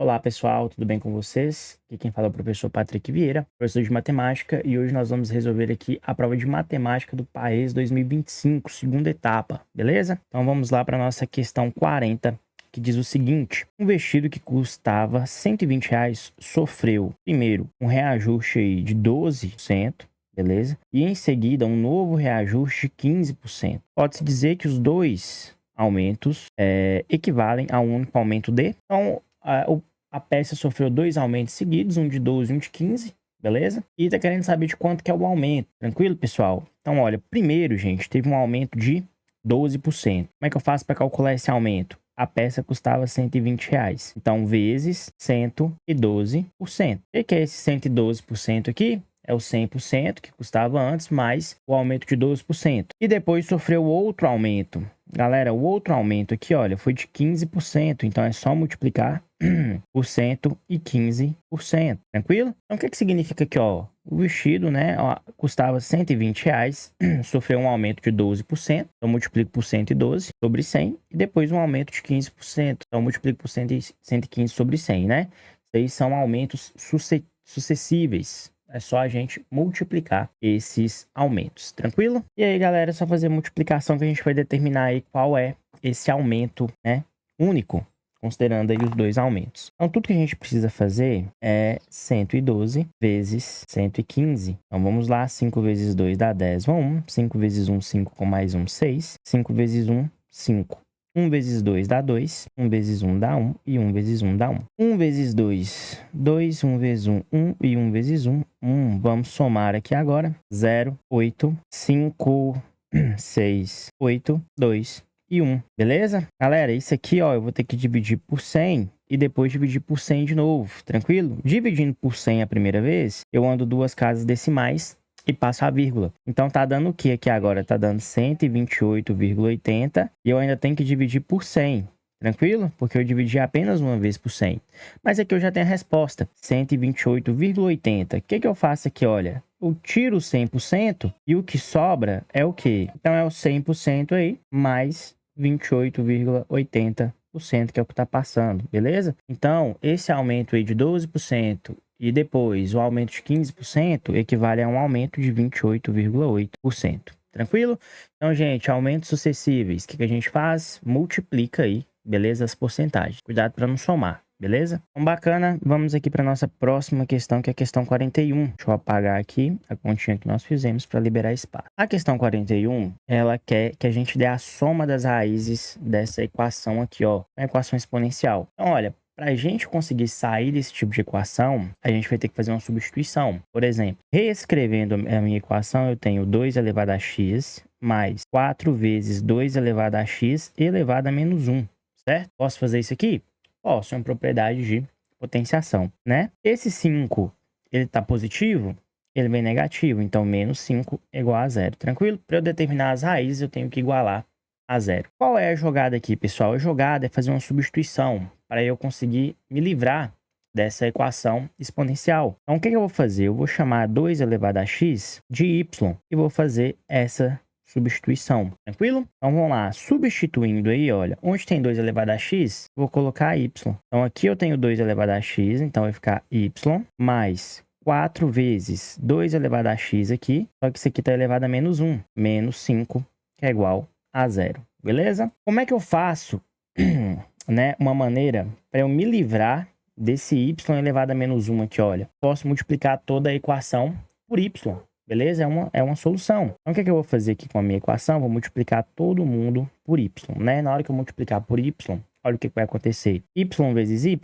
Olá pessoal, tudo bem com vocês? Aqui quem fala é o professor Patrick Vieira, professor de matemática, e hoje nós vamos resolver aqui a prova de matemática do PAES 2025, segunda etapa, beleza? Então vamos lá para a nossa questão 40, que diz o seguinte: um vestido que custava R$ 120 sofreu, primeiro, um reajuste aí de 12%, beleza? E em seguida, um novo reajuste de 15%. Pode-se dizer que os dois aumentos equivalem a um único aumento de... Então, a peça sofreu dois aumentos seguidos, um de 12 e um de 15, beleza? E tá querendo saber de quanto que é o aumento. Tranquilo, pessoal? Então, olha, primeiro, gente, teve um aumento de 12%. Como é que eu faço para calcular esse aumento? A peça custava R$ 120. Então, vezes 112%. O que é esse 112% aqui? É o 100% que custava antes, mais o aumento de 12%. E depois sofreu outro aumento. Galera, o outro aumento aqui, olha, foi de 15%. Então, é só multiplicar por 115%. Tranquilo? Então, o que significa aqui, ó? O vestido, né, ó, custava R$ 120, sofreu um aumento de 12%. Então, multiplico por 112 sobre 100. E depois um aumento de 15%. Então, multiplico por 115 sobre 100, né? Isso aí são aumentos sucessíveis. É só a gente multiplicar esses aumentos, tranquilo? E aí, galera, é só fazer multiplicação que a gente vai determinar aí qual é esse aumento, né, único, considerando aí os dois aumentos. Então, tudo que a gente precisa fazer é 112 vezes 115. Então, vamos lá, 5 vezes 2 dá 10, 1. 5 vezes 1, 5 com mais 1, 6. 5 vezes 1, 5. 1 vezes 2 dá 2, 1 vezes 1 dá 1 e 1 vezes 1 dá 1. 1 vezes 2, 2, 1 vezes 1, 1 e 1 vezes 1, 1. Vamos somar aqui agora. 0, 8, 5, 6, 8, 2 e 1. Beleza? Galera, isso aqui, ó, eu vou ter que dividir por 100 e depois dividir por 100 de novo, tranquilo? Dividindo por 100 a primeira vez, eu ando duas casas decimais e passo a vírgula. Então, tá dando o que aqui agora? Tá dando 128,80 e eu ainda tenho que dividir por 100. Tranquilo? Porque eu dividi apenas uma vez por 100. Mas aqui eu já tenho a resposta, 128,80. O que eu faço aqui, olha? Eu tiro 100% e o que sobra é o quê? Então, é o 100% aí, mais 28,80%, que é o que tá passando, beleza? Então, esse aumento aí de 12%, e depois o aumento de 15% equivale a um aumento de 28,8%. Tranquilo? Então, gente, aumentos sucessíveis. O que a gente faz? Multiplica aí, beleza? As porcentagens. Cuidado para não somar, beleza? Então, bacana. Vamos aqui para nossa próxima questão, que é a questão 41. Deixa eu apagar aqui a continha que nós fizemos para liberar espaço. A questão 41, ela quer que a gente dê a soma das raízes dessa equação aqui, ó. A equação exponencial. Então, olha, para a gente conseguir sair desse tipo de equação, a gente vai ter que fazer uma substituição. Por exemplo, reescrevendo a minha equação, eu tenho 2 elevado a x mais 4 vezes 2 elevado a x elevado a menos 1, certo? Posso fazer isso aqui? Posso, é uma propriedade de potenciação, né? Esse 5, ele está positivo, ele vem negativo, então menos 5 é igual a 0, tranquilo? Para eu determinar as raízes, eu tenho que igualar a 0. Qual é a jogada aqui, pessoal? A jogada é fazer uma substituição para eu conseguir me livrar dessa equação exponencial. Então, o que eu vou fazer? Eu vou chamar 2 elevado a x de y e vou fazer essa substituição, tranquilo? Então, vamos lá. Substituindo aí, olha, onde tem 2 elevado a x, vou colocar y. Então, aqui eu tenho 2 elevado a x, então vai ficar y mais 4 vezes 2 elevado a x aqui, só que isso aqui está elevado a menos 1, menos 5, que é igual a 0, beleza? Como é que eu faço, né, uma maneira para eu me livrar desse y elevado a menos 1 aqui, olha? Posso multiplicar toda a equação por y, beleza? É uma solução. Então, o que eu vou fazer aqui com a minha equação? Vou multiplicar todo mundo por y, né? Na hora que eu multiplicar por y, olha o que vai acontecer. Y vezes y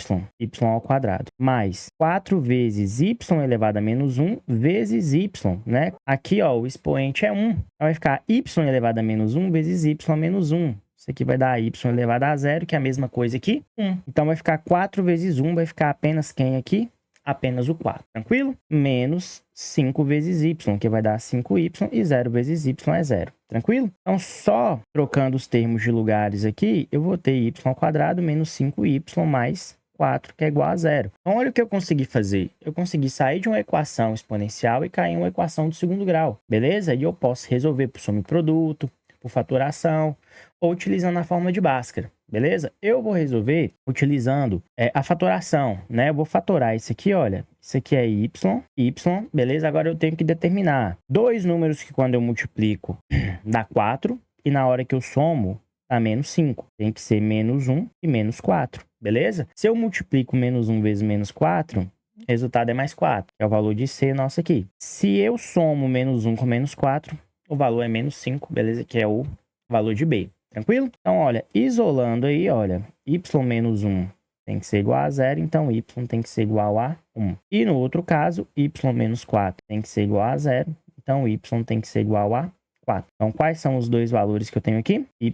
ao quadrado, mais 4 vezes y elevado a menos 1 vezes y, né? Aqui, ó, o expoente é 1. Então, vai ficar y elevado a menos 1 vezes y a menos 1. Isso aqui vai dar y elevado a 0, que é a mesma coisa aqui, 1. Então, vai ficar 4 vezes 1, vai ficar apenas quem aqui? Apenas o 4, tranquilo? Menos 5 vezes y, que vai dar 5y, e 0 vezes y é 0, tranquilo? Então, só trocando os termos de lugares aqui, eu vou ter y ao quadrado menos 5y mais 4, que é igual a 0. Então, olha o que eu consegui fazer. Eu consegui sair de uma equação exponencial e cair em uma equação do segundo grau, beleza? E eu posso resolver por soma e produto, por faturação, ou utilizando a fórmula de Bhaskara. beleza? Eu vou resolver utilizando a fatoração, né? Eu vou fatorar isso aqui, olha. Isso aqui é y, beleza? Agora eu tenho que determinar dois números que quando eu multiplico dá 4 e na hora que eu somo dá menos 5. Tem que ser menos 1 e menos 4, beleza? Se eu multiplico menos 1 vezes menos 4, o resultado é mais 4, que é o valor de C nosso aqui. Se eu somo menos 1 com menos 4, o valor é menos 5, beleza? Que é o valor de B. Tranquilo? Então, olha, isolando aí, olha, y menos 1 tem que ser igual a 0, então y tem que ser igual a 1. E no outro caso, y menos 4 tem que ser igual a 0, então y tem que ser igual a 4. Então, quais são os dois valores que eu tenho aqui? Y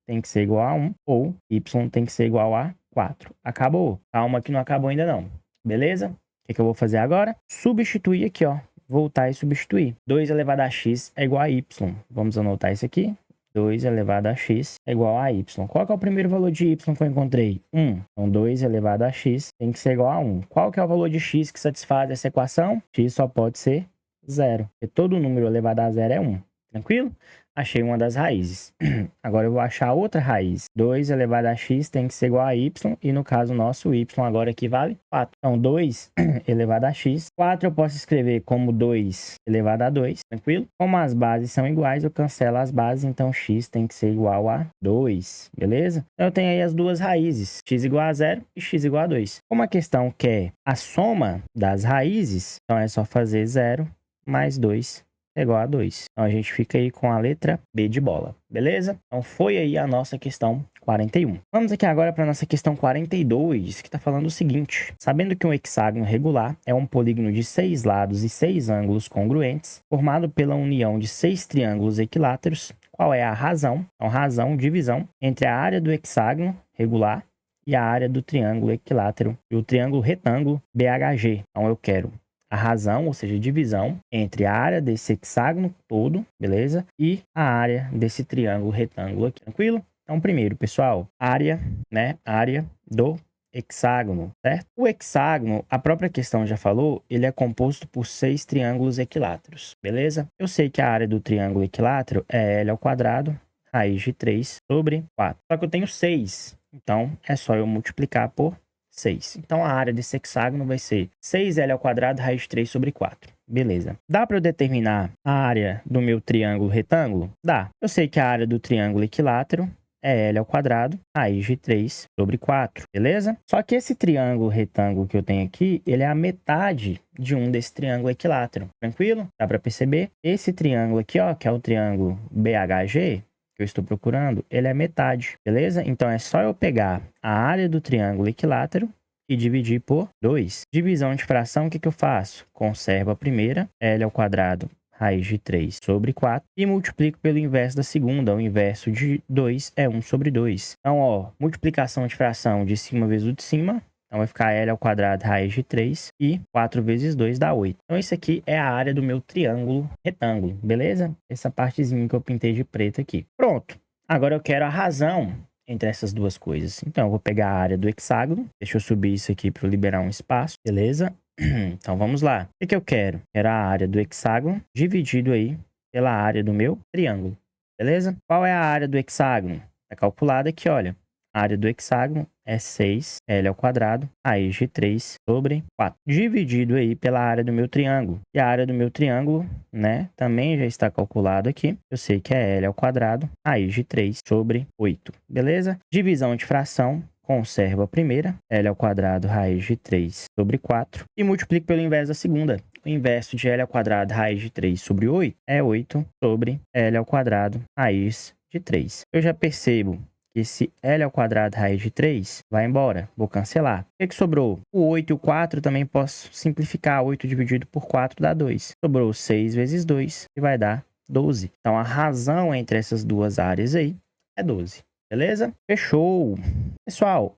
tem que ser igual a 1 ou y tem que ser igual a 4. Acabou. Calma que não acabou ainda não. Beleza? O que eu vou fazer agora? Substituir aqui, ó. Voltar e substituir. 2 elevado a x é igual a y. Vamos anotar isso aqui. 2 elevado a x é igual a y. Qual que é o primeiro valor de y que eu encontrei? 1. Então, 2 elevado a x tem que ser igual a 1. Qual que é o valor de x que satisfaz essa equação? X só pode ser 0. Porque todo número elevado a 0 é 1. Tranquilo? Achei uma das raízes. Agora eu vou achar outra raiz. 2 elevado a x tem que ser igual a y. E no caso nosso, y agora aqui vale 4. Então, 2 elevado a x. 4 eu posso escrever como 2 elevado a 2. Tranquilo? Como as bases são iguais, eu cancelo as bases. Então, x tem que ser igual a 2. Beleza? Então, eu tenho aí as duas raízes. X igual a 0 e x igual a 2. Como a questão quer a soma das raízes, então é só fazer 0 mais 2 é igual a 2. Então, a gente fica aí com a letra B de bola, beleza? Então, foi aí a nossa questão 41. Vamos aqui agora para a nossa questão 42, que está falando o seguinte. Sabendo que um hexágono regular é um polígono de 6 lados e 6 ângulos congruentes, formado pela união de 6 triângulos equiláteros, qual é a razão? Então, razão, divisão, entre a área do hexágono regular e a área do triângulo equilátero e o triângulo retângulo BHG. Então, eu quero a razão, ou seja, divisão entre a área desse hexágono todo, beleza? E a área desse triângulo retângulo aqui, tranquilo? Então, primeiro, pessoal, área, né? Área do hexágono, certo? O hexágono, a própria questão já falou, ele é composto por 6 triângulos equiláteros, beleza? Eu sei que a área do triângulo equilátero é L ao quadrado, raiz de 3 sobre 4. Só que eu tenho 6, então é só eu multiplicar por 6. Então, a área desse hexágono vai ser 6L ao quadrado, raiz de 3 sobre 4. Beleza. Dá para eu determinar a área do meu triângulo retângulo? Dá. Eu sei que a área do triângulo equilátero é L ao quadrado, raiz de 3 sobre 4. Beleza? Só que esse triângulo retângulo que eu tenho aqui, ele é a metade de um desse triângulo equilátero. Tranquilo? Dá para perceber? Esse triângulo aqui, ó, que é o triângulo BHG, que eu estou procurando, ele é metade, beleza? Então, é só eu pegar a área do triângulo equilátero e dividir por 2. Divisão de fração, o que eu faço? Conservo a primeira, L ao quadrado, raiz de 3 sobre 4, e multiplico pelo inverso da segunda. O inverso de 2 é 1 sobre 2. Então, ó, multiplicação de fração de cima vezes o de cima. Então, vai ficar L ao quadrado, raiz de 3, e 4 vezes 2 dá 8. Então, isso aqui é a área do meu triângulo retângulo, beleza? Essa partezinha que eu pintei de preto aqui. Pronto. Agora eu quero a razão entre essas duas coisas. Então, eu vou pegar a área do hexágono. Deixa eu subir isso aqui para liberar um espaço, beleza? Então, vamos lá. O que eu quero? Quero a área do hexágono dividido aí pela área do meu triângulo, beleza? Qual é a área do hexágono? Está calculada aqui, olha. A área do hexágono é 6 L ao quadrado, raiz de 3 sobre 4. Dividido aí pela área do meu triângulo. E a área do meu triângulo, né, também já está calculado aqui. Eu sei que é L ao quadrado, raiz de 3 sobre 8. Beleza? Divisão de fração. Conservo a primeira, L ao quadrado, raiz de 3 sobre 4. E multiplico pelo inverso da segunda. O inverso de L ao quadrado, raiz de 3 sobre 8 é 8 sobre L ao quadrado, raiz de 3. Eu já percebo que esse L ao quadrado raiz de 3 vai embora. Vou cancelar. O que sobrou? O 8 e o 4 também posso simplificar. 8 dividido por 4 dá 2. Sobrou 6 vezes 2 e vai dar 12. Então, a razão entre essas duas áreas aí é 12. Beleza? Fechou. Pessoal,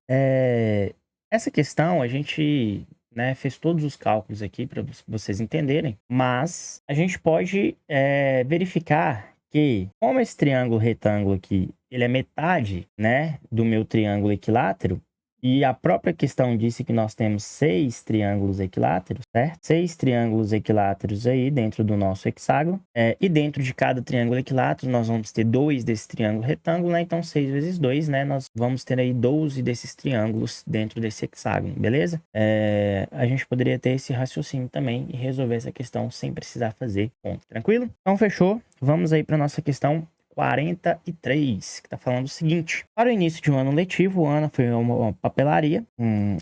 essa questão a gente, né, fez todos os cálculos aqui para vocês entenderem. Mas a gente pode verificar que, como esse triângulo retângulo aqui, ele é metade, né, do meu triângulo equilátero, E a própria questão disse que nós temos 6 triângulos equiláteros, certo? 6 triângulos equiláteros aí dentro do nosso hexágono. E dentro de cada triângulo equilátero, nós vamos ter 2 desse triângulo retângulo, né? Então, 6 vezes 2, né? Nós vamos ter aí 12 desses triângulos dentro desse hexágono, beleza? A gente poderia ter esse raciocínio também e resolver essa questão sem precisar fazer conta, tranquilo? Então, fechou. Vamos aí para nossa questão 43, que está falando o seguinte: para o início de um ano letivo, Ana foi a uma papelaria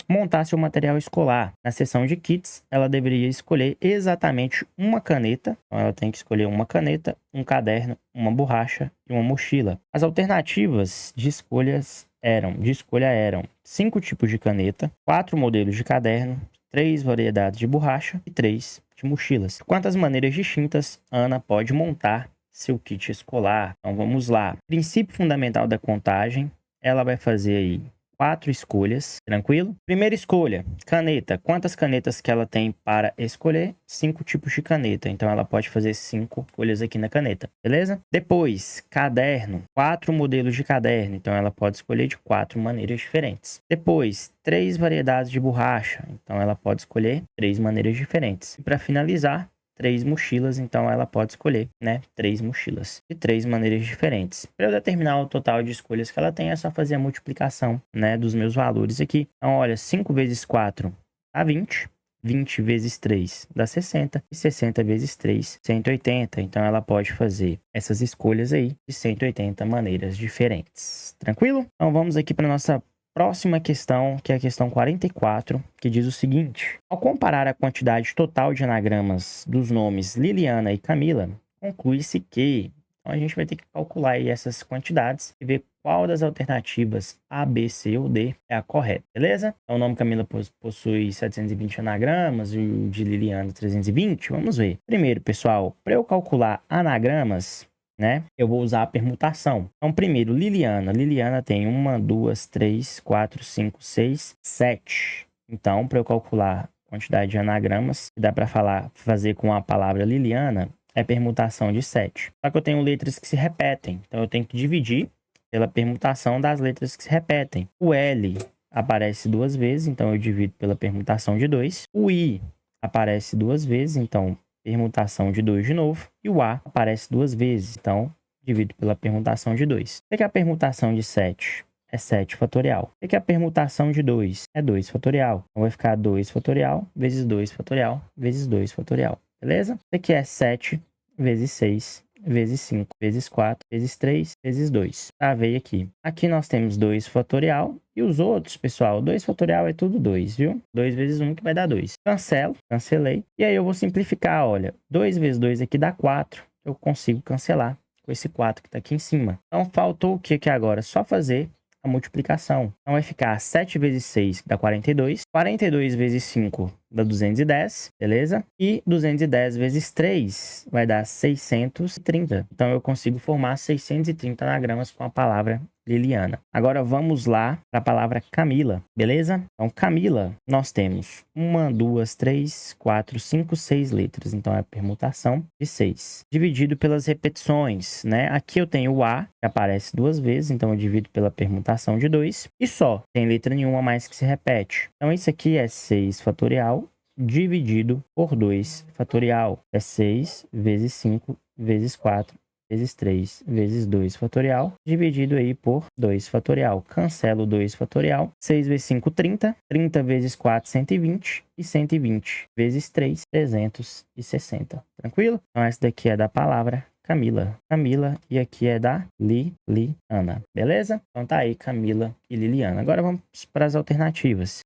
montar seu material escolar. Na seção de kits, ela deveria escolher exatamente uma caneta. Então, ela tem que escolher uma caneta, um caderno, uma borracha e uma mochila. As alternativas de escolha eram 5 tipos de caneta, 4 modelos de caderno, 3 variedades de borracha e 3 de mochilas. Quantas maneiras distintas Ana pode montar seu kit escolar? Então vamos lá. Princípio fundamental da contagem, ela vai fazer aí 4 escolhas, tranquilo? Primeira escolha, caneta. Quantas canetas que ela tem para escolher? 5 tipos de caneta, então ela pode fazer 5 escolhas aqui na caneta, beleza? Depois, caderno, 4 modelos de caderno, então ela pode escolher de 4 maneiras diferentes. Depois, 3 variedades de borracha, então ela pode escolher 3 maneiras diferentes. E para finalizar, 3 mochilas, então ela pode escolher, né, 3 mochilas de 3 maneiras diferentes. Para eu determinar o total de escolhas que ela tem, é só fazer a multiplicação, né, dos meus valores aqui. Então, olha, 5 vezes 4 dá 20, 20 vezes 3 dá 60, e 60 vezes 3, 180. Então, ela pode fazer essas escolhas aí de 180 maneiras diferentes. Tranquilo? Então, vamos aqui para nossa próxima questão, que é a questão 44, que diz o seguinte: ao comparar a quantidade total de anagramas dos nomes Liliana e Camila, conclui-se que... Então, a gente vai ter que calcular aí essas quantidades e ver qual das alternativas A, B, C ou D é a correta, beleza? Então, o nome Camila possui 720 anagramas e o de Liliana 320. Vamos ver. Primeiro, pessoal, para eu calcular anagramas, né, eu vou usar a permutação. Então, primeiro, Liliana. Liliana tem 1, 2, 3, 4, 5, 6, 7. Então, para eu calcular a quantidade de anagramas que dá para fazer com a palavra Liliana, é permutação de 7. Só que eu tenho letras que se repetem. Então, eu tenho que dividir pela permutação das letras que se repetem. O L aparece 2 vezes, então eu divido pela permutação de 2. O I aparece 2 vezes, então permutação de 2 de novo. E o A aparece 2 vezes, então divido pela permutação de 2. O que é a permutação de 7? É 7 fatorial. O que é a permutação de 2? É 2 fatorial. Então vai ficar 2 fatorial vezes 2 fatorial vezes 2 fatorial. Beleza? Isso aqui é 7 vezes 6 vezes 5 vezes 4 vezes 3 vezes 2. Tá, veio aqui. Aqui nós temos 2 fatorial. E os outros, pessoal, 2 fatorial é tudo 2, viu? 2 vezes 1 que vai dar 2. Cancelo, cancelei. E aí eu vou simplificar, olha. 2 vezes 2 aqui dá 4. Eu consigo cancelar com esse 4 que tá aqui em cima. Então faltou o que aqui agora? Só fazer a multiplicação. Então vai ficar 7 vezes 6 dá 42. 42 vezes 5 dá 210, beleza? E 210 vezes 3 vai dar 630. Então eu consigo formar 630 anagramas com a palavra Liliana. Agora vamos lá para a palavra Camila, beleza? Então Camila, nós temos 1, 2, 3, 4, 5, 6 letras. Então é a permutação de 6. Dividido pelas repetições, né? Aqui eu tenho o A, que aparece 2 vezes, então eu divido pela permutação de 2. E só, tem letra nenhuma mais que se repete. Então isso aqui é 6 fatorial dividido por 2 fatorial. É 6 vezes 5 vezes 4 vezes 3 vezes 2 fatorial, dividido aí por 2 fatorial. Cancelo 2 fatorial. 6 vezes 5, 30. 30 vezes 4, 120. E 120 vezes 3, 360. Tranquilo? Então, essa daqui é da palavra Camila. Camila, e aqui é da Liliana. Beleza? Então tá aí, Camila e Liliana. Agora vamos para as alternativas.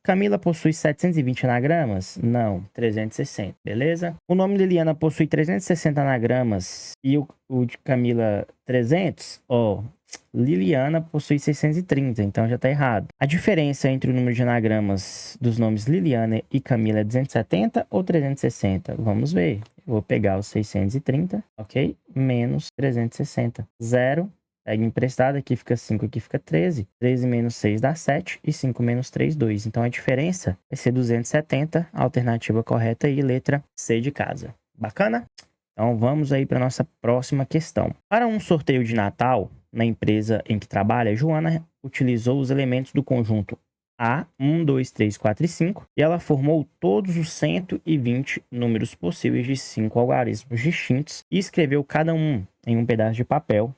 Camila possui 720 anagramas? Não, 360. Beleza? O nome Liliana possui 360 anagramas e o de Camila 300? Liliana possui 630, então já tá errado. A diferença entre o número de anagramas dos nomes Liliana e Camila é 270 ou 360? Vamos ver. Vou pegar os 630, ok? Menos 360. 0. Pega emprestado, aqui fica 5, aqui fica 13. 13 menos 6 dá 7 e 5 menos 3, 2. Então a diferença vai ser 270, a alternativa correta aí, letra C de casa. Bacana? Então vamos aí para nossa próxima questão. Para um sorteio de Natal, na empresa em que trabalha, Joana utilizou os elementos do conjunto A, 1, 2, 3, 4 e 5, e ela formou todos os 120 números possíveis de 5 algarismos distintos e escreveu cada um em um pedaço de papel,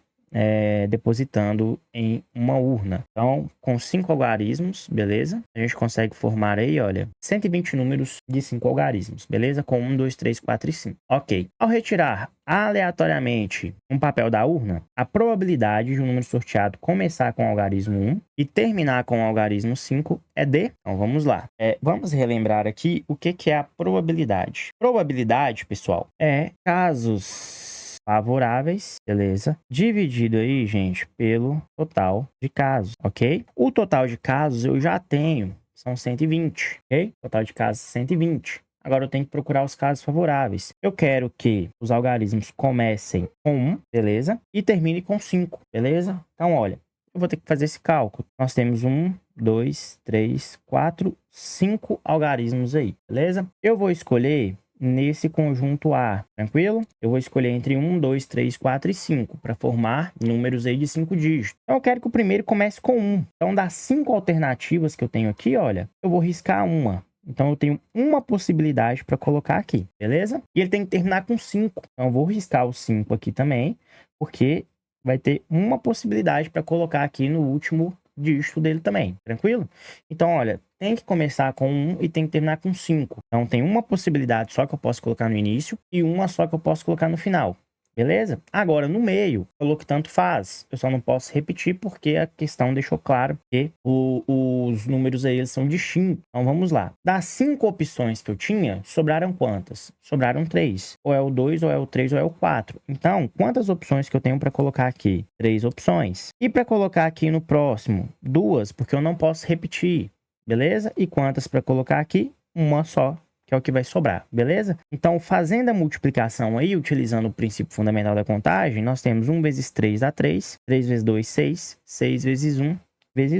depositando em uma urna. Então, com 5 algarismos, beleza? A gente consegue formar aí, olha, 120 números de 5 algarismos, beleza? Com 1, 2, 3, 4 e 5. Ok. Ao retirar aleatoriamente um papel da urna, a probabilidade de um número sorteado começar com o algarismo 1 e terminar com o algarismo 5 é D. Então, vamos lá. Vamos relembrar aqui o que é a probabilidade. Probabilidade, pessoal, é casos favoráveis, beleza? Dividido aí, gente, pelo total de casos, ok? O total de casos eu já tenho, são 120, ok? Total de casos 120. Agora eu tenho que procurar os casos favoráveis. Eu quero que os algarismos comecem com 1, beleza? E termine com 5, beleza? Então, olha, eu vou ter que fazer esse cálculo. Nós temos 1, 2, 3, 4, 5 algarismos aí, beleza? Eu vou escolher nesse conjunto A, tranquilo? Eu vou escolher entre 1, 2, 3, 4 e 5 para formar números aí de 5 dígitos. Então, eu quero que o primeiro comece com 1. Então, das 5 alternativas que eu tenho aqui, olha, eu vou riscar uma. Então, eu tenho uma possibilidade para colocar aqui, beleza? E ele tem que terminar com 5. Então, eu vou riscar o 5 aqui também, porque vai ter uma possibilidade para colocar aqui no último dígito dele também, tranquilo? Então, olha, tem que começar com 1 e tem que terminar com 5. Então, tem uma possibilidade só que eu posso colocar no início e uma só que eu posso colocar no final. Beleza? Agora, no meio, falou que tanto faz. Eu só não posso repetir porque a questão deixou claro que os números aí eles são distintos. Então, vamos lá. Das 5 opções que eu tinha, sobraram quantas? Sobraram 3. Ou é o 2, ou é o 3, ou é o 4. Então, quantas opções que eu tenho para colocar aqui? 3 opções. E para colocar aqui no próximo? 2, porque eu não posso repetir. Beleza? E quantas para colocar aqui? Uma só, que é o que vai sobrar, beleza? Então, fazendo a multiplicação aí, utilizando o princípio fundamental da contagem, nós temos 1 vezes 3 dá 3, 3 vezes 2, 6, 6 vezes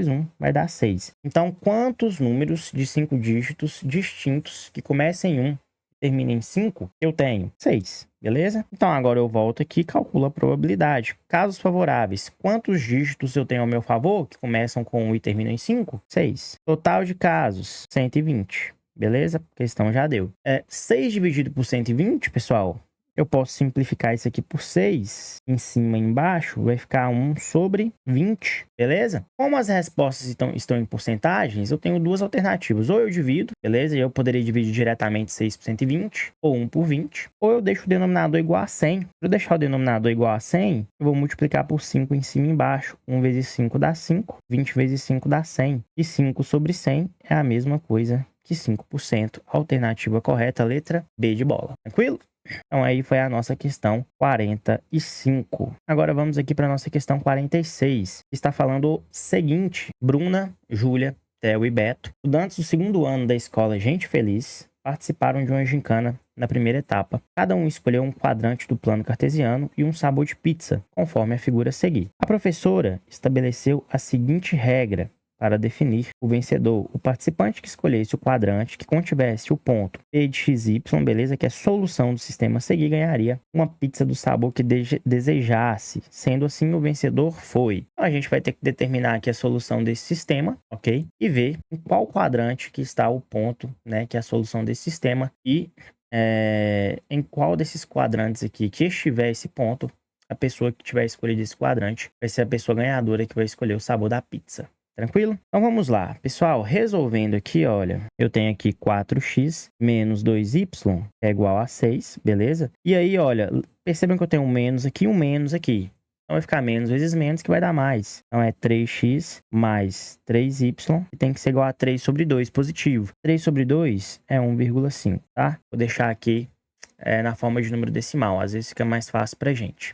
1 vai dar 6. Então, quantos números de 5 dígitos distintos que comecem em 1 e terminem em 5 eu tenho? 6, beleza? Então, agora eu volto aqui e calculo a probabilidade. Casos favoráveis, quantos dígitos eu tenho ao meu favor que começam com 1 e terminam em 5? 6. Total de casos, 120. Beleza? A questão já deu. 6 dividido por 120, pessoal, eu posso simplificar isso aqui por 6. Em cima e embaixo vai ficar 1 sobre 20, beleza? Como as respostas estão em porcentagens, eu tenho duas alternativas. Ou eu divido, beleza? E eu poderia dividir diretamente 6 por 120, ou 1 por 20. Ou eu deixo o denominador igual a 100. Para eu deixar o denominador igual a 100, eu vou multiplicar por 5 em cima e embaixo. 1 vezes 5 dá 5, 20 vezes 5 dá 100. E 5 sobre 100 é a mesma coisa que 5%. Alternativa correta, letra B de bola. Tranquilo? Então, aí foi a nossa questão 45. Agora, vamos aqui para a nossa questão 46. Está falando o seguinte. Bruna, Júlia, Theo e Beto, estudantes do segundo ano da escola Gente Feliz, participaram de uma gincana na primeira etapa. Cada um escolheu um quadrante do plano cartesiano e um sabor de pizza, conforme a figura a seguir. A professora estabeleceu a seguinte regra para definir o vencedor. O participante que escolhesse o quadrante que contivesse o ponto P de XY, beleza? Que é a solução do sistema a seguir, ganharia uma pizza do sabor que desejasse. Sendo assim, o vencedor foi. Então, a gente vai ter que determinar aqui a solução desse sistema, ok? E ver em qual quadrante que está o ponto, né? Que é a solução desse sistema. E em qual desses quadrantes aqui que estiver esse ponto, a pessoa que tiver escolhido esse quadrante vai ser a pessoa ganhadora que vai escolher o sabor da pizza. Tranquilo? Então vamos lá. Pessoal, resolvendo aqui, olha, eu tenho aqui 4x menos 2y é igual a 6, beleza? E aí, olha, percebam que eu tenho um menos aqui e um menos aqui. Então vai ficar menos vezes menos que vai dar mais. Então é 3x mais 3y, que tem que ser igual a 3 sobre 2 positivo. 3 sobre 2 é 1,5, tá? Vou deixar aqui na forma de número decimal, às vezes fica mais fácil pra gente.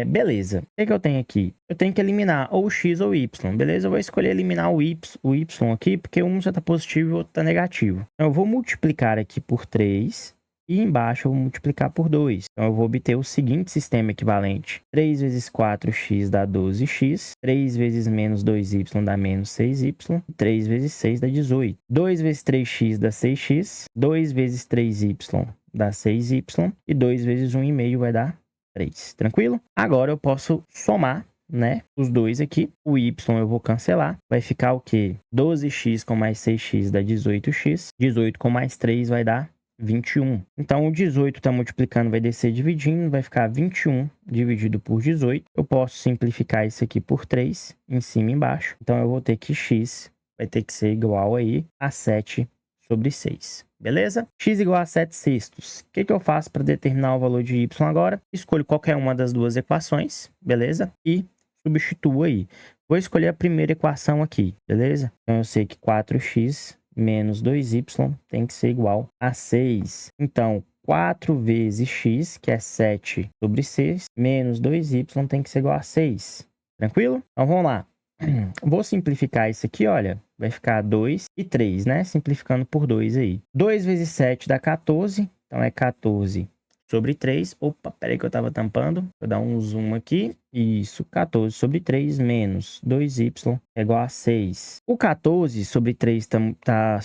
Beleza, o que eu tenho aqui? Eu tenho que eliminar ou x ou y, beleza? Eu vou escolher eliminar o y aqui, porque um já tá positivo e o outro tá negativo. Então eu vou multiplicar aqui por 3 e embaixo eu vou multiplicar por 2. Então eu vou obter o seguinte sistema equivalente. 3 vezes 4x dá 12x, 3 vezes menos 2y dá menos 6y, 3 vezes 6 dá 18. 2 vezes 3x dá 6x, 2 vezes 3y dá 6y e 2 vezes 1,5 vai dar 3. Tranquilo? Agora eu posso somar né? Os dois aqui. O y eu vou cancelar. Vai ficar o quê? 12x com mais 6x dá 18x. 18 com mais 3 vai dar 21. Então, o 18 está multiplicando, vai descer dividindo, vai ficar 21 dividido por 18. Eu posso simplificar isso aqui por 3, em cima e embaixo. Então, eu vou ter que x vai ter que ser igual aí a 7 sobre 6. Beleza? X igual a 7 sextos. O que eu faço para determinar o valor de y agora? Escolho qualquer uma das duas equações, beleza? E substituo aí. Vou escolher a primeira equação aqui, beleza? Então, eu sei que 4x menos 2y tem que ser igual a 6. Então, 4 vezes x, que é 7 sobre 6, menos 2y tem que ser igual a 6. Tranquilo? Então, vamos lá. Vou simplificar isso aqui, olha. Vai ficar 2 e 3, né? Simplificando por 2 aí. 2 vezes 7 dá 14. Então, é 14 sobre 3. Opa, peraí que eu tava tampando. Vou dar um zoom aqui. Isso, 14 sobre 3 menos 2y é igual a 6. O 14 sobre 3 tá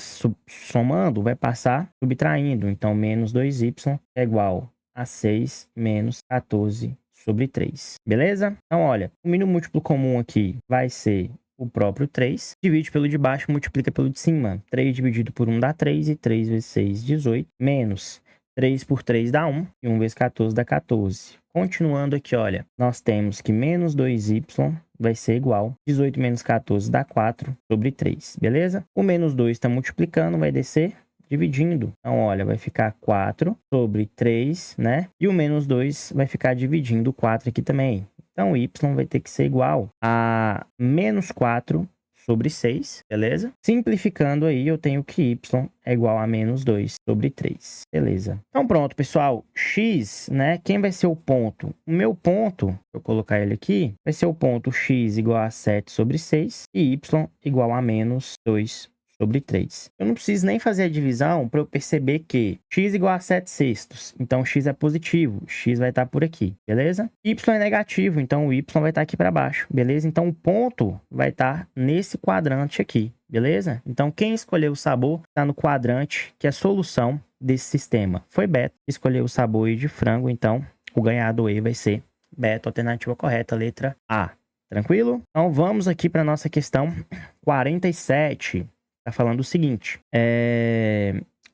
somando, vai passar subtraindo. Então, menos 2y é igual a 6 menos 14 sobre 3. Beleza? Então, olha, o mínimo múltiplo comum aqui vai ser o próprio 3. Divide pelo de baixo, multiplica pelo de cima. 3 dividido por 1 dá 3, e 3 vezes 6, 18. Menos 3 por 3 dá 1, e 1 vezes 14 dá 14. Continuando aqui, olha, nós temos que menos 2y vai ser igual. 18 menos 14 dá 4 sobre 3, beleza? O menos 2 está multiplicando, vai descer dividindo. Então, olha, vai ficar 4 sobre 3, né? E o menos 2 vai ficar dividindo o 4 aqui também. Então, y vai ter que ser igual a menos 4 sobre 6, beleza? Simplificando aí, eu tenho que y é igual a menos 2 sobre 3, beleza? Então, pronto, pessoal. X, né? Quem vai ser o ponto? O meu ponto, vou eu colocar ele aqui, vai ser o ponto x igual a 7 sobre 6 e y igual a menos 2 sobre 3. Eu não preciso nem fazer a divisão para eu perceber que x igual a 7 sextos. Então, x é positivo. X vai estar por aqui, beleza? Y é negativo, então o y vai estar aqui para baixo, beleza? Então, o ponto vai estar nesse quadrante aqui, beleza? Então, quem escolheu o sabor está no quadrante, que é a solução desse sistema. Foi Beto, escolheu o sabor aí de frango, então o ganhador aí vai ser Beto, alternativa correta, letra A. Tranquilo? Então, vamos aqui para a nossa questão 47. Tá falando o seguinte,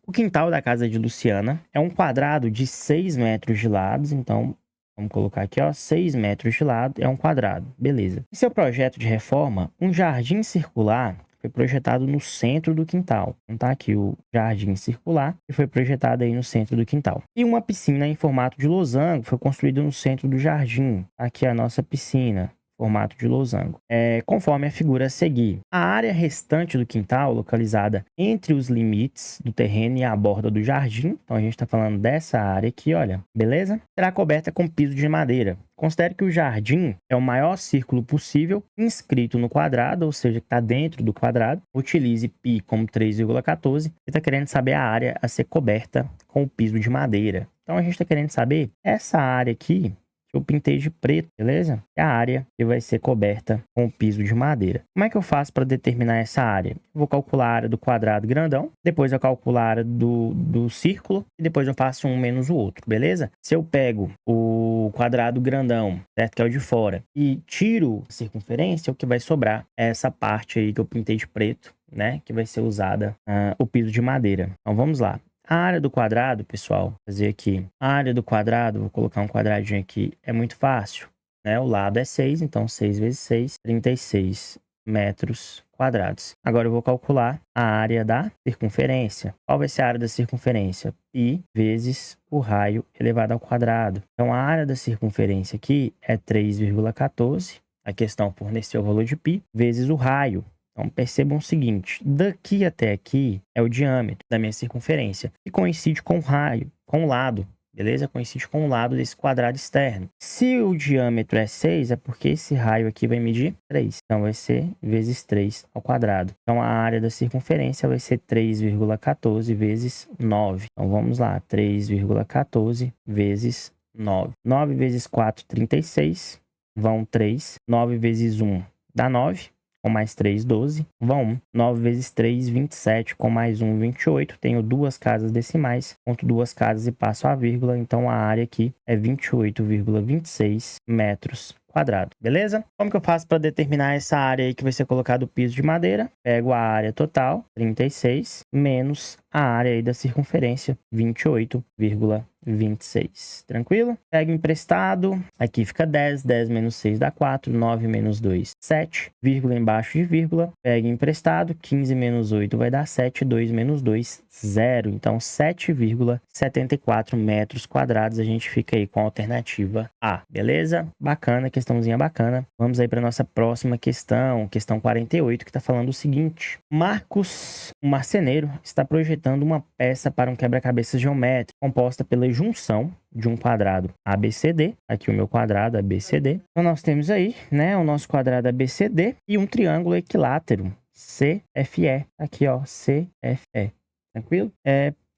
o quintal da casa de Luciana é um quadrado de 6 metros de lado, então vamos colocar aqui, ó, 6 metros de lado é um quadrado, beleza. Em seu projeto de reforma, um jardim circular foi projetado no centro do quintal. Então tá aqui o jardim circular que foi projetado aí no centro do quintal. E uma piscina em formato de losango foi construída no centro do jardim. Aqui a nossa piscina. Formato de losango. Conforme a figura a seguir. A área restante do quintal, localizada entre os limites do terreno e a borda do jardim, então a gente está falando dessa área aqui, olha, beleza? Será coberta com piso de madeira. Considere que o jardim é o maior círculo possível inscrito no quadrado, ou seja, que está dentro do quadrado. Utilize π como 3,14 e está querendo saber a área a ser coberta com o piso de madeira. Então a gente está querendo saber essa área aqui, eu pintei de preto, beleza? É a área que vai ser coberta com o piso de madeira. Como é que eu faço para determinar essa área? Eu vou calcular a área do quadrado grandão, depois eu calculo a área do círculo e depois eu faço um menos o outro, beleza? Se eu pego o quadrado grandão, certo? Que é o de fora, e tiro a circunferência, o que vai sobrar é essa parte aí que eu pintei de preto, né? Que vai ser usada o piso de madeira. Então vamos lá. A área do quadrado, pessoal, vou fazer aqui. A área do quadrado, vou colocar um quadradinho aqui, é muito fácil, né? O lado é 6, então 6 vezes 6, 36 metros quadrados. Agora eu vou calcular a área da circunferência. Qual vai ser a área da circunferência? Π vezes o raio elevado ao quadrado. Então, a área da circunferência aqui é 3,14. A questão forneceu o valor de π vezes o raio. Então, percebam o seguinte, daqui até aqui é o diâmetro da minha circunferência, que coincide com o raio, com o lado, beleza? Coincide com o lado desse quadrado externo. Se o diâmetro é 6, é porque esse raio aqui vai medir 3. Então, vai ser vezes 3 ao quadrado. Então, a área da circunferência vai ser 3,14 vezes 9. Então, vamos lá, 3,14 vezes 9. 9 vezes 4, 36, vão 3. 9 vezes 1 dá 9. Com mais 3, 12. Vão 1. 9 vezes 3, 27. Com mais 1, 28. Tenho duas casas decimais. Conto duas casas e passo a vírgula. Então, a área aqui é 28,26 metros quadrado, beleza? Como que eu faço para determinar essa área aí que vai ser colocado o piso de madeira? Pego a área total, 36, menos a área aí da circunferência, 28,26. Tranquilo? Pego emprestado, aqui fica 10, 10 menos 6 dá 4, 9 menos 2, 7, vírgula embaixo de vírgula, pego emprestado, 15 menos 8 vai dar 7, 2 menos 2, 0. Então, 7,74 metros quadrados, a gente fica aí com a alternativa A, beleza? Bacana, questãozinha bacana. Vamos aí para nossa próxima questão, questão 48, que está falando o seguinte. Marcos, um marceneiro, está projetando uma peça para um quebra-cabeças geométrico, composta pela junção de um quadrado ABCD, aqui o meu quadrado ABCD. Então, nós temos aí, né, o nosso quadrado ABCD e um triângulo equilátero CFE, aqui ó, CFE, tranquilo?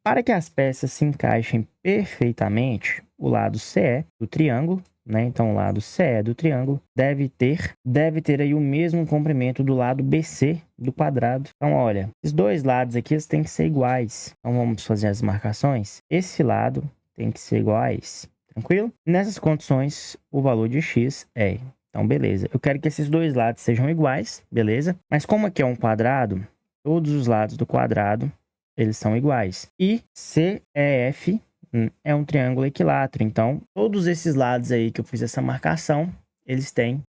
Para que as peças se encaixem perfeitamente, o lado CE do triângulo, né? Então, o lado CE do triângulo deve ter aí o mesmo comprimento do lado BC do quadrado. Então, olha, esses dois lados aqui eles têm que ser iguais. Então, vamos fazer as marcações. Esse lado tem que ser igual a esse, tranquilo? Nessas condições, o valor de x é... Então, beleza. Eu quero que esses dois lados sejam iguais, beleza? Mas como aqui é um quadrado, todos os lados do quadrado, eles são iguais. E CEF é um triângulo equilátero. Então, todos esses lados aí que eu fiz essa marcação, eles têm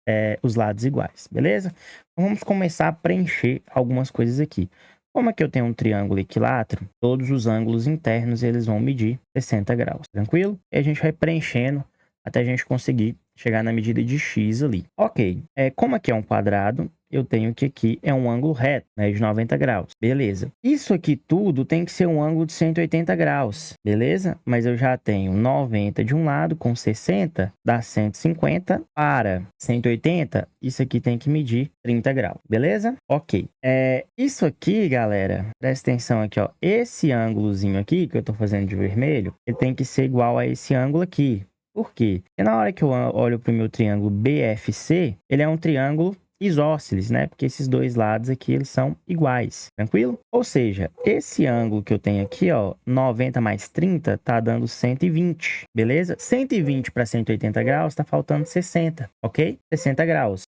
os lados iguais, beleza? Então, vamos começar a preencher algumas coisas aqui. Como aqui eu tenho um triângulo equilátero, todos os ângulos internos eles vão medir 60 graus, tranquilo? E a gente vai preenchendo até a gente conseguir chegar na medida de x ali. Ok, como aqui é um quadrado, eu tenho que aqui é um ângulo reto, né, de 90 graus. Beleza. Isso aqui tudo tem que ser um ângulo de 180 graus, beleza? Mas eu já tenho 90 de um lado com 60, dá 150 para 180, isso aqui tem que medir 30 graus, beleza? Ok. Isso aqui, galera, presta atenção aqui, ó. Esse ângulozinho aqui que eu tô fazendo de vermelho, ele tem que ser igual a esse ângulo aqui. Por quê? Porque na hora que eu olho para o meu triângulo BFC, ele é um triângulo isósceles, né? Porque esses dois lados aqui, eles são iguais, tranquilo? Ou seja, esse ângulo que eu tenho aqui, ó, 90 mais 30, tá dando 120, beleza? 120 para 180 graus, tá faltando 60, ok? 60 graus.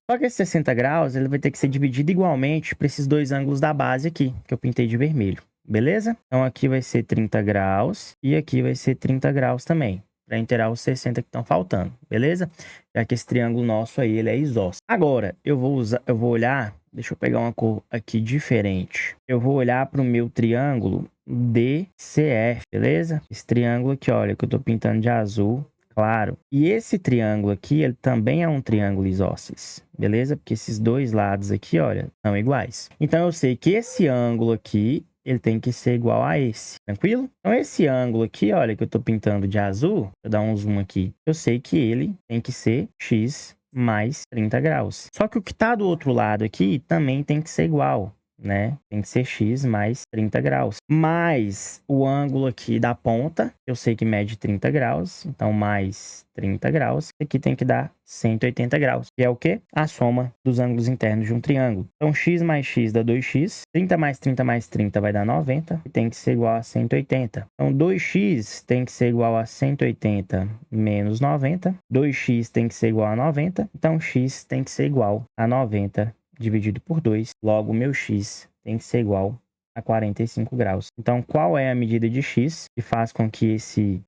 Só que esse 60 graus, ele vai ter que ser dividido igualmente para esses dois ângulos da base aqui, que eu pintei de vermelho, beleza? Então, aqui vai ser 30 graus e aqui vai ser 30 graus também, para inteirar os 60 que estão faltando, beleza? Já que esse triângulo nosso aí, ele é isósceles. Agora, eu vou olhar, deixa eu pegar uma cor aqui diferente. Eu vou olhar para o meu triângulo DCF, beleza? Esse triângulo aqui, olha, que eu tô pintando de azul claro. E esse triângulo aqui, ele também é um triângulo isósceles, beleza? Porque esses dois lados aqui, olha, são iguais. Então, eu sei que esse ângulo aqui, ele tem que ser igual a esse, tranquilo? Então, esse ângulo aqui, olha, que eu tô pintando de azul, vou dar um zoom aqui, eu sei que ele tem que ser x mais 30 graus. Só que o que tá do outro lado aqui também tem que ser igual, né? Tem que ser x mais 30 graus. Mais o ângulo aqui da ponta, eu sei que mede 30 graus, então mais 30 graus. Aqui tem que dar 180 graus, que é o quê? A soma dos ângulos internos de um triângulo. Então, x mais x dá 2x, 30 mais 30 mais 30 vai dar 90, e tem que ser igual a 180. Então, 2x tem que ser igual a 180 menos 90, 2x tem que ser igual a 90, então x tem que ser igual a 90 dividido por 2, logo o meu x tem que ser igual a 45 graus. Então, qual é a medida de x que faz com que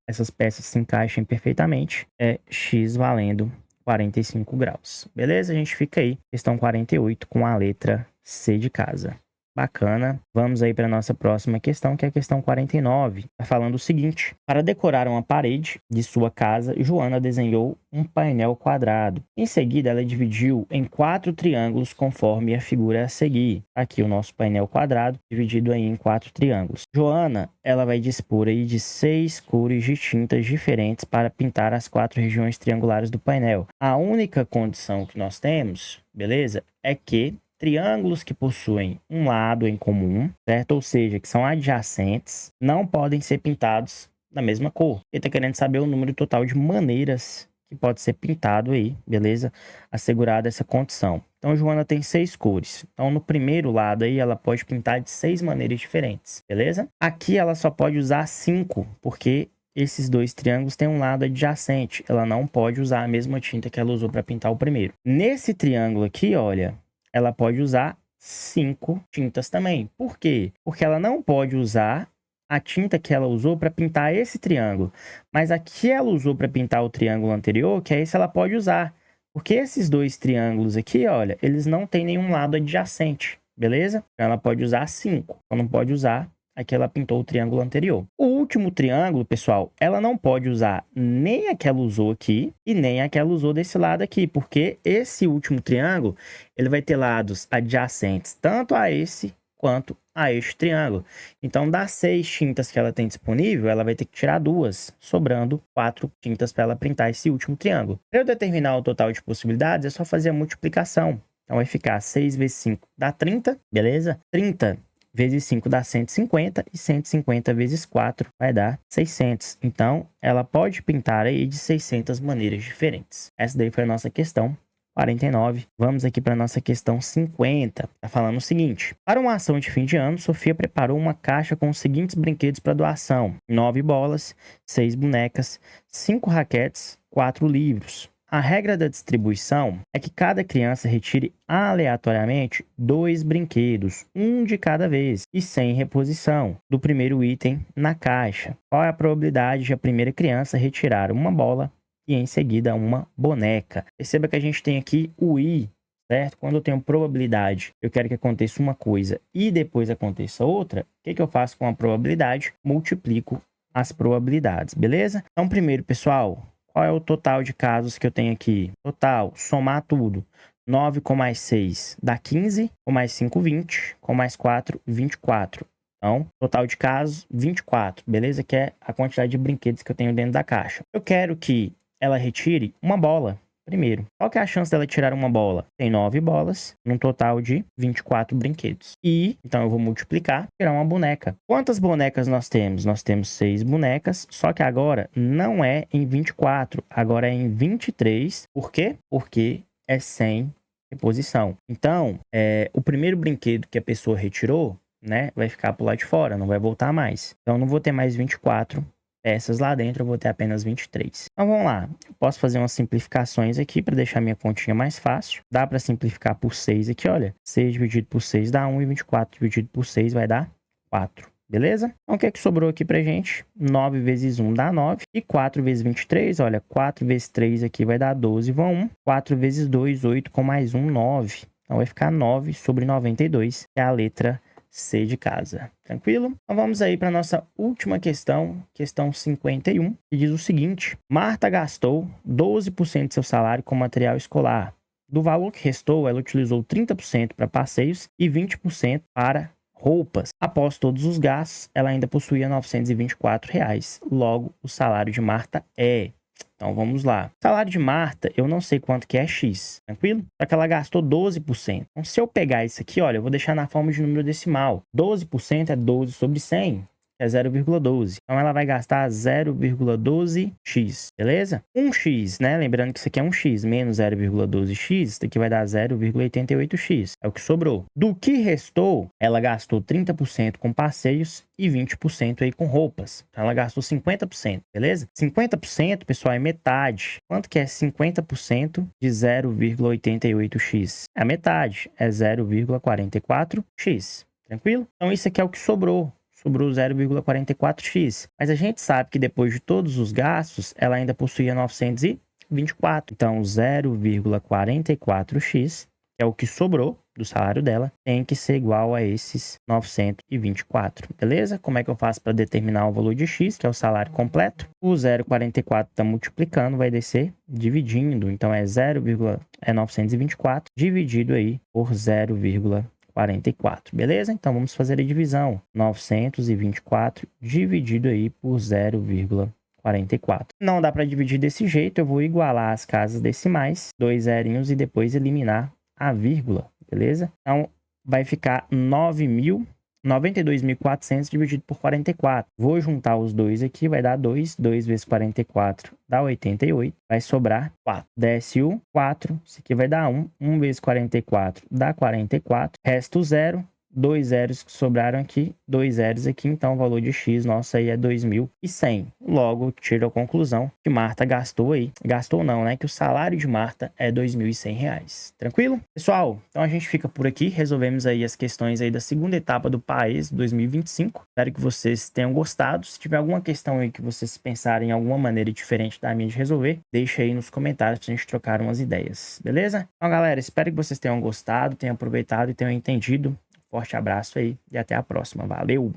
essas peças se encaixem perfeitamente? É x valendo 45 graus. Beleza? A gente fica aí, questão 48, com a letra C de casa. Bacana. Vamos aí para a nossa próxima questão, que é a questão 49. Está falando o seguinte. Para decorar uma parede de sua casa, Joana desenhou um painel quadrado. Em seguida, ela dividiu em 4 triângulos conforme a figura a seguir. Aqui o nosso painel quadrado, dividido aí em 4 triângulos. Joana, ela vai dispor aí de 6 cores de tintas diferentes para pintar as 4 regiões triangulares do painel. A única condição que nós temos, beleza, é que triângulos que possuem um lado em comum, certo? Ou seja, que são adjacentes, não podem ser pintados da mesma cor. Ele está querendo saber o número total de maneiras que pode ser pintado aí, beleza? Assegurada essa condição. Então, Joana tem 6 cores. Então, no primeiro lado aí, ela pode pintar de 6 maneiras diferentes, beleza? Aqui, ela só pode usar 5, porque esses dois triângulos têm um lado adjacente. Ela não pode usar a mesma tinta que ela usou para pintar o primeiro. Nesse triângulo aqui, olha, ela pode usar 5 tintas também. Por quê? Porque ela não pode usar a tinta que ela usou para pintar esse triângulo. Mas a que ela usou para pintar o triângulo anterior, que é esse, ela pode usar. Porque esses dois triângulos aqui, olha, eles não têm nenhum lado adjacente, beleza? Então ela pode usar 5. Então não pode usar a que ela pintou o triângulo anterior. O último triângulo, pessoal, ela não pode usar nem a que ela usou aqui e nem a que ela usou desse lado aqui. Porque esse último triângulo, ele vai ter lados adjacentes tanto a esse quanto a este triângulo. Então, das 6 tintas que ela tem disponível, ela vai ter que tirar 2, sobrando 4 tintas para ela pintar esse último triângulo. Para eu determinar o total de possibilidades, é só fazer a multiplicação. Então, vai ficar 6 vezes 5 dá 30, beleza? 30 vezes 5 dá 150 e 150 vezes 4 vai dar 600. Então, ela pode pintar aí de 600 maneiras diferentes. Essa daí foi a nossa questão 49. Vamos aqui para a nossa questão 50. Está falando o seguinte. Para uma ação de fim de ano, Sofia preparou uma caixa com os seguintes brinquedos para doação. 9 bolas, 6 bonecas, 5 raquetes, 4 livros. A regra da distribuição é que cada criança retire aleatoriamente 2 brinquedos, um de cada vez, e sem reposição, do primeiro item na caixa. Qual é a probabilidade de a primeira criança retirar uma bola e em seguida uma boneca? Perceba que a gente tem aqui o i, certo? Quando eu tenho probabilidade, eu quero que aconteça uma coisa e depois aconteça outra, o que eu faço com a probabilidade? Multiplico as probabilidades, beleza? Então, primeiro, pessoal, qual é o total de casos que eu tenho aqui? Total, somar tudo. 9 com mais 6 dá 15, com mais 5, 20, com mais 4, 24. Então, total de casos, 24, beleza? Que é a quantidade de brinquedos que eu tenho dentro da caixa. Eu quero que ela retire uma bola primeiro. Qual que é a chance dela tirar uma bola? Tem 9 bolas, num total de 24 brinquedos. E, então eu vou multiplicar, tirar uma boneca. Quantas bonecas nós temos? Nós temos 6 bonecas, só que agora não é em 24, agora é em 23. Por quê? Porque é sem reposição. Então, o primeiro brinquedo que a pessoa retirou, né, vai ficar por lá de fora, não vai voltar mais. Então, eu não vou ter mais 24 peças lá dentro, eu vou ter apenas 23. Então, vamos lá. Eu posso fazer umas simplificações aqui para deixar minha continha mais fácil. Dá para simplificar por 6 aqui, olha. 6 dividido por 6 dá 1 e 24 dividido por 6 vai dar 4. Beleza? Então, o que é que sobrou aqui pra gente? 9 vezes 1 dá 9. E 4 vezes 23, olha, 4 vezes 3 aqui vai dar 12, vão 1. 4 vezes 2, 8, com mais 1, 9. Então, vai ficar 9 sobre 92, que é a letra C de casa. Tranquilo? Então vamos aí para nossa última questão, questão 51, que diz o seguinte: Marta gastou 12% de seu salário com material escolar. Do valor que restou, ela utilizou 30% para passeios e 20% para roupas. Após todos os gastos, ela ainda possuía R$ 924. Logo, o salário de Marta é... Então, vamos lá. Salário de Marta, eu não sei quanto que é X, tranquilo? Só que ela gastou 12%. Então, se eu pegar isso aqui, olha, eu vou deixar na forma de número decimal. 12% é 12 sobre 100, é 0,12. Então, ela vai gastar 0,12x, beleza? 1x, né? Lembrando que isso aqui é 1x menos 0,12x, isso aqui vai dar 0,88x. É o que sobrou. Do que restou, ela gastou 30% com passeios e 20% aí com roupas. Então, ela gastou 50%, beleza? 50%, pessoal, é metade. Quanto que é 50% de 0,88x? É a metade, é 0,44x. Tranquilo? Então, isso aqui é o que sobrou. Sobrou 0,44x. Mas a gente sabe que depois de todos os gastos, ela ainda possuía 924. Então, 0,44x, que é o que sobrou do salário dela, tem que ser igual a esses 924, beleza? Como é que eu faço para determinar o valor de x, que é o salário completo? O 0,44 está multiplicando, vai descer dividindo. Então, é 924 dividido aí por 0,44, beleza? Então, vamos fazer a divisão. 924 dividido aí por 0,44. Não dá para dividir desse jeito, eu vou igualar as casas decimais, 2 zerinhos, e depois eliminar a vírgula, beleza? Então, vai ficar 92.400 dividido por 44. Vou juntar os dois aqui, vai dar 2. 2 vezes 44 dá 88. Vai sobrar 4. Desce o 4, isso aqui vai dar 1. 1 vezes 44 dá 44. Resta o 0. 2 zeros que sobraram aqui, 2 zeros aqui, então o valor de X nosso aí é 2.100. Logo, tiro a conclusão que Marta gastou aí. Gastou não, né? Que o salário de Marta é R$ 2.100. Tranquilo? Pessoal, então a gente fica por aqui. Resolvemos aí as questões aí da segunda etapa do PAES 2025. Espero que vocês tenham gostado. Se tiver alguma questão aí que vocês pensarem em alguma maneira diferente da minha de resolver, deixa aí nos comentários pra gente trocar umas ideias, beleza? Então, galera, espero que vocês tenham gostado, tenham aproveitado e tenham entendido. Forte abraço aí e até a próxima. Valeu!